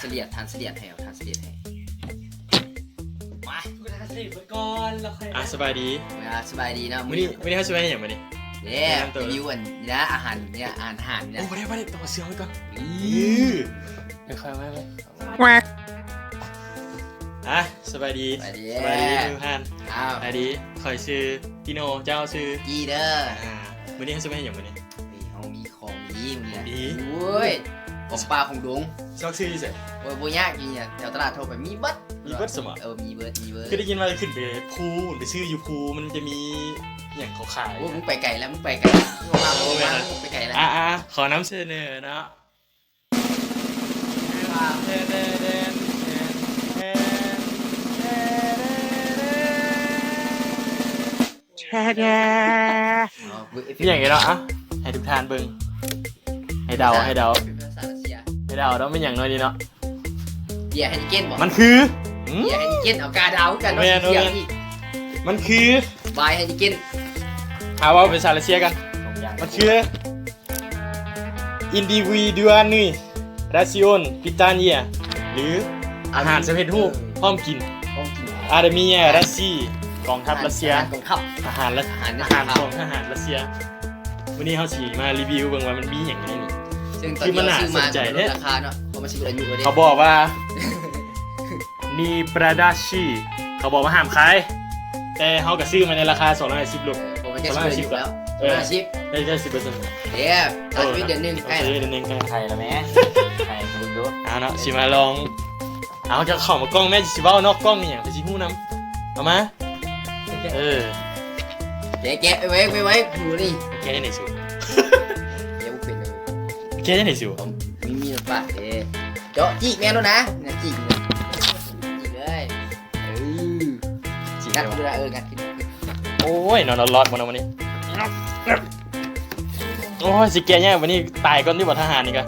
เสลียดทานเสลียดให้เอาทานเสลียดให้มา กูทานสลิดก่อนแล้วค่อย สบายดี สบายดีนะ มื้อนี้เขาสบายอย่างมื้อนี้ เนี่ยรีวิวอันนี้นะอาหารเนี่ยอาหารเนี่ย โอ้บ่ได้ต่อเสือไว้ก่อนค่อยๆมาสบายดี สบายดี สบายดีทุกท่าน อ้าว สบายดีคอยชื่อติโนเจ้าชื่อ จีเด้อ มื้อนี้เขาสบายอย่างมื้อนี้ เขามีของดีมึงเนี่ย ดี โอ้ยของปลาของดง ซอกชื่อที่ไส โอ้ยโบยากจริงเนี่ยแถวตลาดโทรไปมีเบิด มีเบิดสมอ มีเบิดคือได้ยินว่าขึ้นไปภูไปซื้ออยู่ภูมันจะมีอย่างเขาขาย โอ้ยมึงไปไกลแล้วมึงไปไกลแล้วมึงมามึงไปไกลแล้ว ขอนำเสนอเนาะนี่อย่างไงเนาะให้ทุกท่านเบิ่งให้เดา เป็นภาษารัสเซีย ให้เดาเนาะเป็นอย่างน้อยดีเนาะ เบียร์ไฮนิเกนบอก มันคือ เบียร์ไฮนิเกนเอากาดาวกันเนาะเสียงอีก มันคือบ ายไฮนิเกน เอาว่าเป็นซาเลเซียกันมันคืออินดิวิดวานีราซิโอนปิตาเนียหรืออาหารสำเร็จรูปพร้อมกิน ต้องกิน อาร์เมียรัสเซียกองทัพรัสเซีย กองทัพ อาหารของทหารรัสเซียวันนี้เขาฉีมารีวิวเบิ่งว่ามันมีอย่างไรนี่ ซึ่งตอนนี้เราซื้อมาลดราคาเนาะเขามาซื้ออายุเลย เขาบอกว่านีปราดาชีเขาบอกว่าห้ามขายแต่เขาก็ซื้อมาในราคา210ลูก ผมจะซื้ออายุแล้ว210ได้10%เดี๋ยวตัดไปเดือนนึงใกล้ เดือนนึงใกล้ ไทยแล้วแม่ไทยมึงดู เอาเนาะสิมาลองเอาจะเข้ามากล้องแม่สิเว้านอกกล้องนี่หยังไปสิฮู้นำเอามาแกะไว้อยู่นี่ แกได้ไหนสิ เดี๋ยวเป็นเลย แกได้ไหนสิ มีปะเจาะจีแม่แล้วนะเนี่ยจีเลยงัดดูนะงัดกิน โอ้ยนอนรอดมาวันนี้โอ้ยสิแกเนี่ยวันนี้ตายก่อนที่บ่ทหารนี่ก็ อ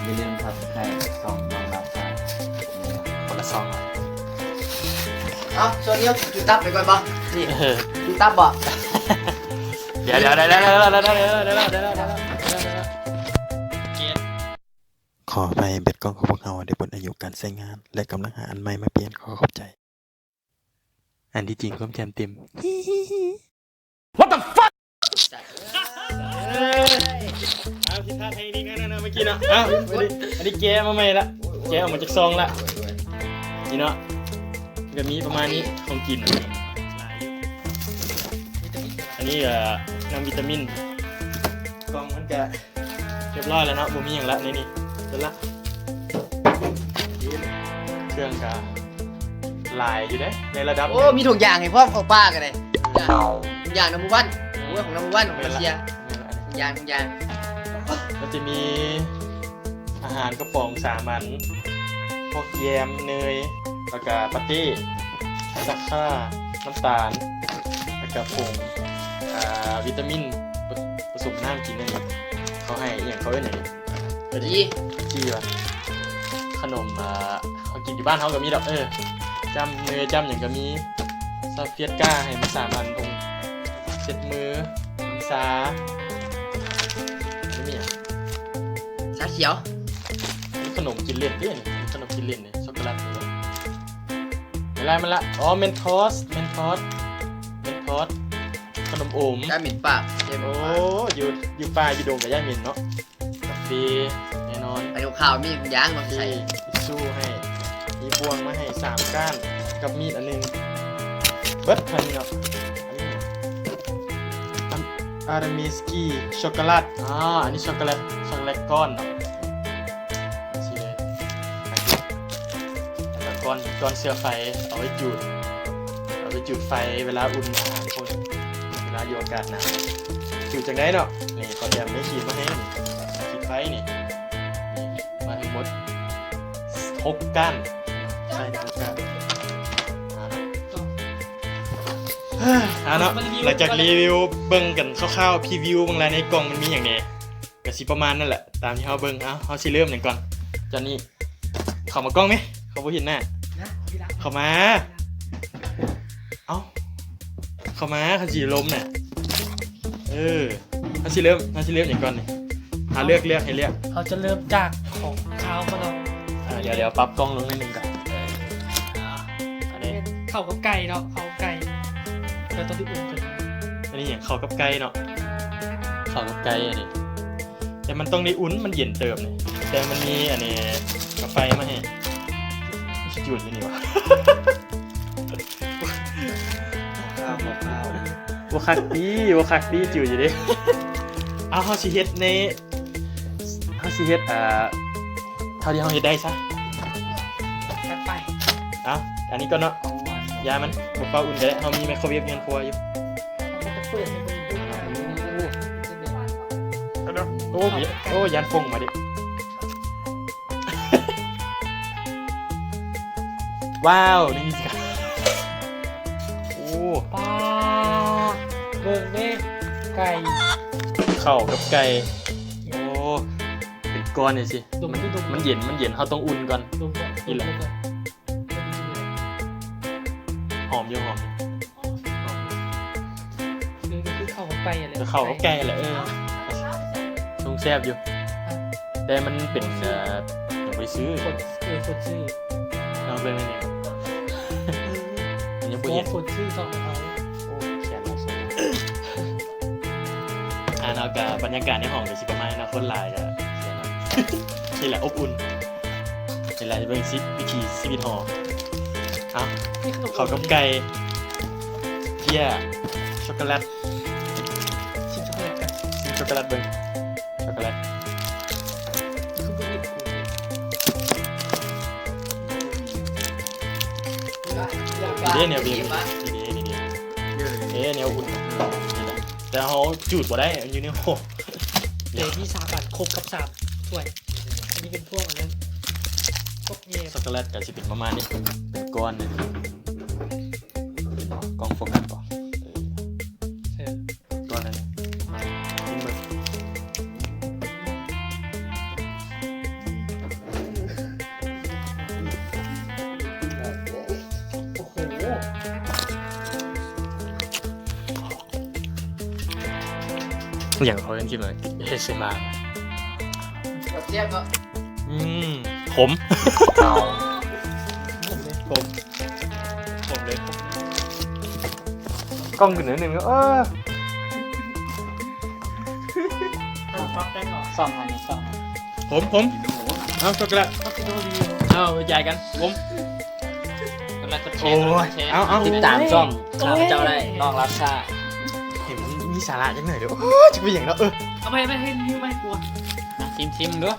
ย่าลืมทับไข่สองน้องรับสาย คนละซอง เอาส่วนนี้จุดตับไปก่อนบ่นี่จุดตับบ่ เดี๋ยวขอไปเบ็ดกล้องของพวกเราได้บนอายุการใช้งาน และกำลังหาอันใหม่มาเปลี่ยนขอขอบใจ อันที่จริงความแจมเต็ม What the fuck เอาผิดพลาดให้ดีนะเมื่อกี้เนาะอันนี้แกมาใหม่ละแกออกมาจากซองละนี่เนาะก็มีประมาณนี้ของกินอันนี้น้ำวิตามินกล่องมันจะเรียบร้อยแล้วเนาะบ่มีอย่างละในนี้เสร็จละเครื่องกาลายอยู่ในระดับ โอ้มีถุงยางให้พ่อเอาป้ากันเลยถุงยางน้ำมันวันของน้ำมันวันของรัสเซียถุงยางมันจะมีอาหารกระป๋องสามัญพวกแยมเนยแล้วก็ปาเต้ซักข้าน้ำตาลแล้วก็ผงวิตามินผสมน้ำกินนั่นเองเขาให้อย่างเขาได้ไหนจีวะขนมเขากินที่บ้านเขาก็มีดอกจำเนยจำอย่างก็มีซาเฟียก้าให้มา3 อันตรงเช็ดมือซาไม่มีอ่ะ ชาเขียว นี่ขนมกินเล่นเนี่ยขนมกินเล่นเนี่ยช็อกโกแลตนี่อะไรมันละอ๋อเมนทอสขนมโอม ยาหมิ่นปาก โอ้อยู่ป่าอยู่ดงกับย่ามินเนาะกาแฟแน่นอน ไปข่าวมียางมาใส่ ทิชชู่ให้มีบวงมาให้3 ก้านกับมีดอันนึงเบิร์ดคันนี้เนาะอารามิสกี้ช็อกโกแลตอันนี้ช็อกโกแลตก้อนเนาะสิเลยแล้วก้อนเสื้อไฟเอาไว้จุดไฟเวลาอุ่นอาหารพวกนี้เวลาอยู่อากาศหนาวจุดจากไหนเนาะนี่เขาจะไม่ขีดมาให้ขีดไฟนี่มาทั้งหมด6 ก้านใช่6 ก้านเนาะหลังจากรีวิวเบิ่งกันคร่าวๆพรีวิวบางรายในกล่องมันมีอย่างนี้ก็สิประมาณนั่นแหละตามที่เฮาเบิ่งเฮาสิเริ่มหนึ่งก่อนจอนนี่เข้ามากล้องไหมเขาบ่เห็นหน้าเข้ามาเข้ามาเขาสิล้มน่ะเขาสิเริ่มอย่างก่อนนี่ เลือกให้เลือก เราจะเริ่มจากของข้าวมาเนาะ เดี๋ยวปรับกล้องลงนิดนึงก่อนอันนี้ ข้าวกับไก่เนาะข้าวไก่แล้วต้องที่อุ่นกัน อันนี้อย่างข้าวกับไก่เนาะข้าวกับไก่อันนี้แต่มันต้องได้อุ่นมันเย็นเติมเนี่ยแต่มันมีอันนี้กาแฟมาให้จุดอยู่นี่วะ ข้าวข้าว ว่าคักดีจุดอยู่ดิ เอาเขาสิเฮ็ดในเขาสิเฮ็ดเท่าที่เขาเฮ็ดได้ซะ จัดไป เอาอันนี้ก็เนาะยามันบุกเป้าอุ่นก็ได้เขามีไมโครเวฟเงินครัวอยู่ เราจะเปิดให้ดู โอ้ยันฟงมาดิ ว้าวนี่สิครับโอ้ ปลาเบิ่งเด้ไก่ ข้าวกับไก่โอ้เป็นก้อนเลยสิ ดม มันเย็นเขาต้องอุ่นก่อน ดมก่อน นี่แหละ หอมอยู่นี่ก็คือข้าวกับไก่อะไร แต่ข้าวกับไก่แหละตรงแซ่บอยู่ แต่มันเป็นอย่างไปซื้อ สดชื่อ เราเป็นไม่เนี่ยมันยัง โอ้ ไม่เห็น สดชื่อสองเขา โอ้แขนเราสวยเอากับบรรยากาศในห้องเป็นสิประมาณนะคนหลายจะแขนเรานี่แหละอบอุ่นนี่แหละเบิ่งซิวิธีชีวิตหอเอา นี่ขนม ข้าวกับไก่เกี๊ยช็อกโกแลต ชิมช็อกโกแลตกัน ช็อกโกแลตเบิ่งช็อกโกแลต คือเป็น นี่แนวบีนี่แนวอุ่นนี่แหละแต่เขาจูดบ่ได้อยู่ในห้อง เดี๋ยวที่3 บาทครบกับ3ถ้วยอันนี้เป็นพวกอะไรพวกเย่ ช็อกโกแลตกับสิเป็นประมาณนี้เป็นก้อนเลยกล้องโฟกัสป่ะก้อนนั้นกินเบิ่ง โอ้โห อย่างเขาเล่นกินเลยเฮซมา กับเจี๊ยบก็ ขมผมเลยกล้องขึ้นนิดนึงก็ฟักแป้งหรอ ซ่อมอันนี้ซ่อม ผมเอาช็อกโกแลต ฟักกินโนดี เอาใหญ่กันผม กำลังจะแช โอ้ ร์ ยเอา ติดตามช่องข้าพเจ้าได้น้องรับชา เห็นมีสาระจังหน่อยเดี๋ยวจะไปอย่างแล้วเอาไม่ให้รีวิวไม่กลัว ชิมด้วย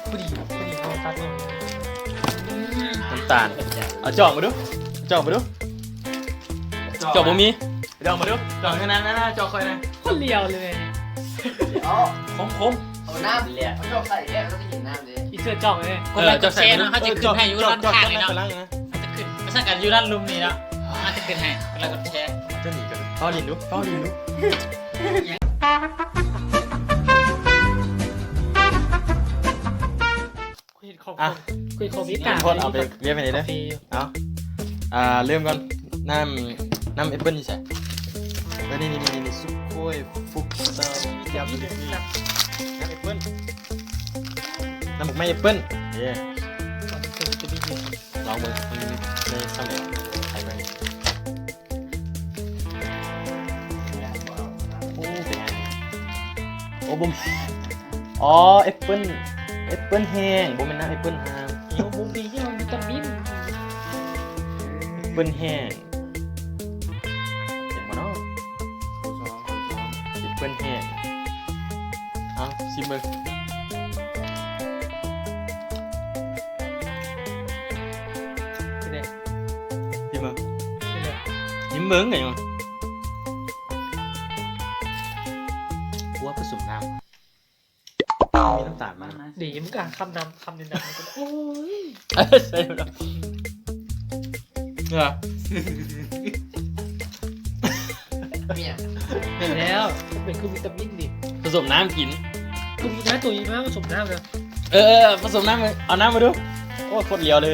พอดีเอาตัดเลย น้ำตาลเอาจอกมาดูจอกบ่มีจอกมาดูจอกแค่นั้นนะจอกคอยนะ คนเลียวเลย เอา คม เอาน้ำเลยเขาชอบใส่แก้วแล้วก็เห็นน้ำเลย อีเสื้อจ่องเลย คนละจะแชร์นะเขาจะขึ้นให้อยู่ด้านข้างเลยเนาะ นะ จะขึ้นไม่ใช่กันอยู่ด้านลุมนี่เนาะเขาจะขึ้นให้คนละกดแชร์ จะหนีกันเฝ้าลินดูเห็นของคุยของนี้ โทษเอาไปเรียกไปไหนเด้อเอาเริ่มก่อนน้ำแอปเปิ้ลนี่ใช่แล้วนี่ซุปโค้ยฟุกตายับน้ำแอปเปิ้ลน้ำหมกไม้แอปเปิ้ลเย่ลองมือในสมัยไทยไปโอ้เป็นไงโอ้บุมอ๋อแอปเปิ้ลแห้งบุมเป็นน้ำแอปเปิ้ลฮาม เดี๋ยวมุมดีที่มันวิตามิน เปิ้ลแห้งเห็นบ่เนาะเปิ้ลแห้งเอาซิมเบิ้งซิมเบิ้งยิ้มเบิ้งไงมั้งกูว่าผสมน้ำมีน้ำตาลมา ดีมึงอ่านคำนำคำนินดาโอ้ย ใช่แล้วเนี่ย เนี่ย เห็นแล้วเป็นคือวิตามินดิ ผสมน้ำกิน คือมีน้ำตัวนี้มากผสมน้ำเลย ผสมน้ำเลยเอาน้ำมาดูโอ้โคตรเลียวเลย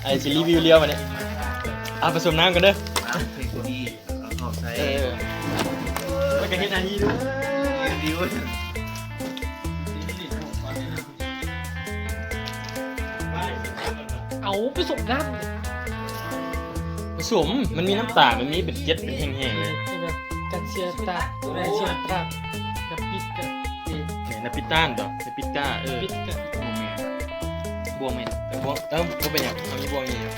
ไอ้สิรีวิวเลียวมาเนี่ยเอาผสมน้ำกันเด้อ น้ำเพลงดีขอบใจ แล้วก็เฮ็ดอันนี้ด้วย ดิว เอาไปส่งน้ำเนี่ย ผสมมันมีน้ำตาลมันมีเป็นเก็ดเป็นแห้งๆเลย ใช่ไหมกันเชียร์ตากันเชียร์ตากับปิดกับเอ เนี่ยนาปิต้านต่อนาปิก้าปิดกับบ วงเมนแต่บวงก็เป็นอย่างเอามีบวงอย่างเดียว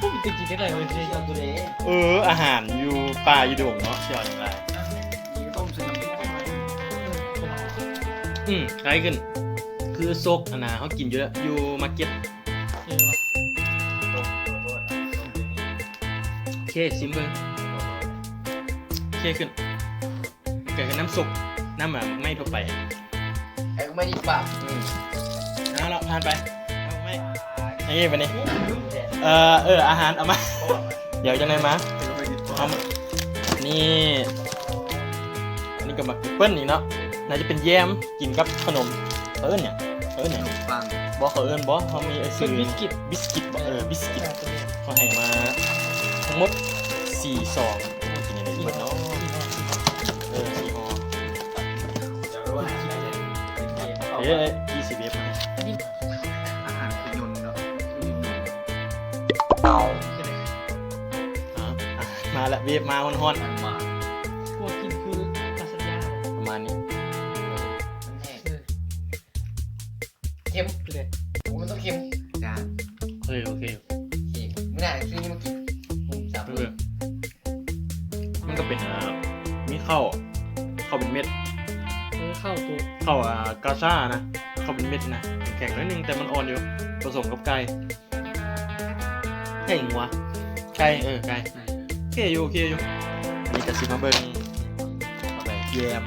พวกมันจะกินได้ไรวันนี้ อาหารอยู่ป่าอยู่ดงเนาะเชียวอย่างไรคล้ายขึ้นคือซกอันน่ะเขากินเยอะอยู่มาร์เก็ต เคซิมเบิ้งเคขึ้นเกิดกับน้ำซุปน้ำแบบไม่ทั่วไป ไอ้ก็ไม่ดีป่ะ เอาละผ่านไปเอาไม่นี่ไปนี่อาหารเอามา เดี๋ยวจะไหนมาเอามานี่อันนี้ก็มาเปิ้ลนี่เนาะน่าจะเป็นแยมกินกับขนมเอิ้นเนี่ยฟัง บอเขาเอิ้นบอเขามีซื้อ บิสกิต บิสกิตบอบิสกิต ตัวนี้ เขาให้มาทั้งหมด4 ซองกินอย่างไรดีเนาะ4 ห่อ20 เอฟ อาหารขยนเนาะ มาแล้วเวฟมาฮอน มันมา พวกกินคือลาซานญ่า ๆประมาณนี้ เค็ม เลย มันต้องเค็ม จาน โอเค ไม่ได้ซื้อนี่มากินสาม มันก็เป็นมีข้าวเป็นเม็ด เข้าตัว ข้าวกาซ่านะข้าวเป็นเม็ดนะแข็งนิดนึงแต่มันอ่อนอยู่ผสมกับไก่ไก่หัวไก่ไก่โอเคอยู่นี่จะซิมาเบิ้งเข้าไปแยม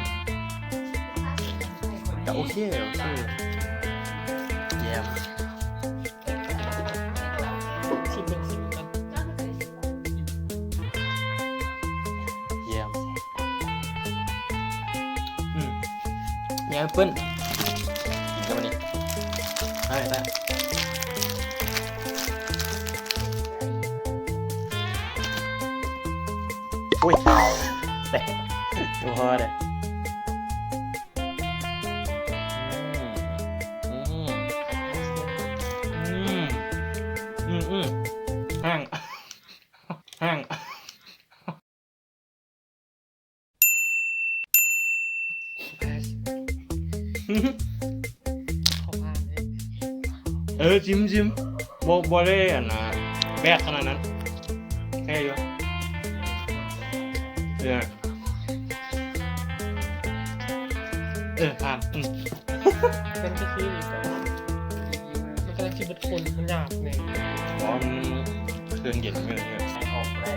แต่โอเคแยม ชิมเป็นชิมกัน แยมแยมเปิ้ลกินกันมาดิได้อุ้ยแต่ดูพอเลยห้าง แพ้ขอพานเลย จิ้มบอได้อ่ะนะแบกขนาดนั้นแค่อยู่ผ่าน มันก็คืออีกแบบมันกำลังกินเป็นคนมันหยาบเนี่ย อ๋อมันเครื่องเย็นเลยออกได้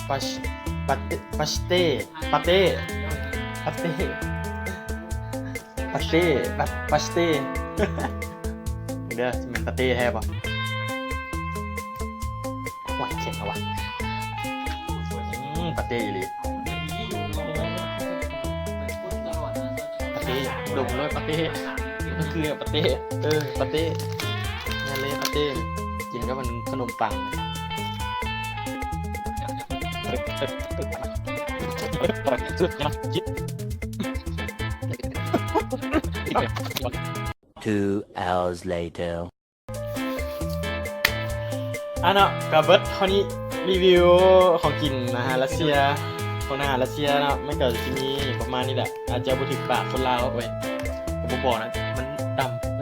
ปาสเต้เดี๋ยวมันปาเต้แท้ป่ะว้าเข็งเอาวะปาเต้อีหลีปาเต้ดมเลยปาเต้มันคือปาเต้ปาเต้งานเลยปาเต้กินก็มันขนมปัง 2 hours later. เนาะกับเบิร์ดคราวนี้รีวิวของกินนะฮะรัสเซียของอาหารรัสเซียเนาะไม่เกิดจะมีประมาณนี้แหละอาจจะบุถึกปากคนลาวเว้ยผมบอกนะมันดำ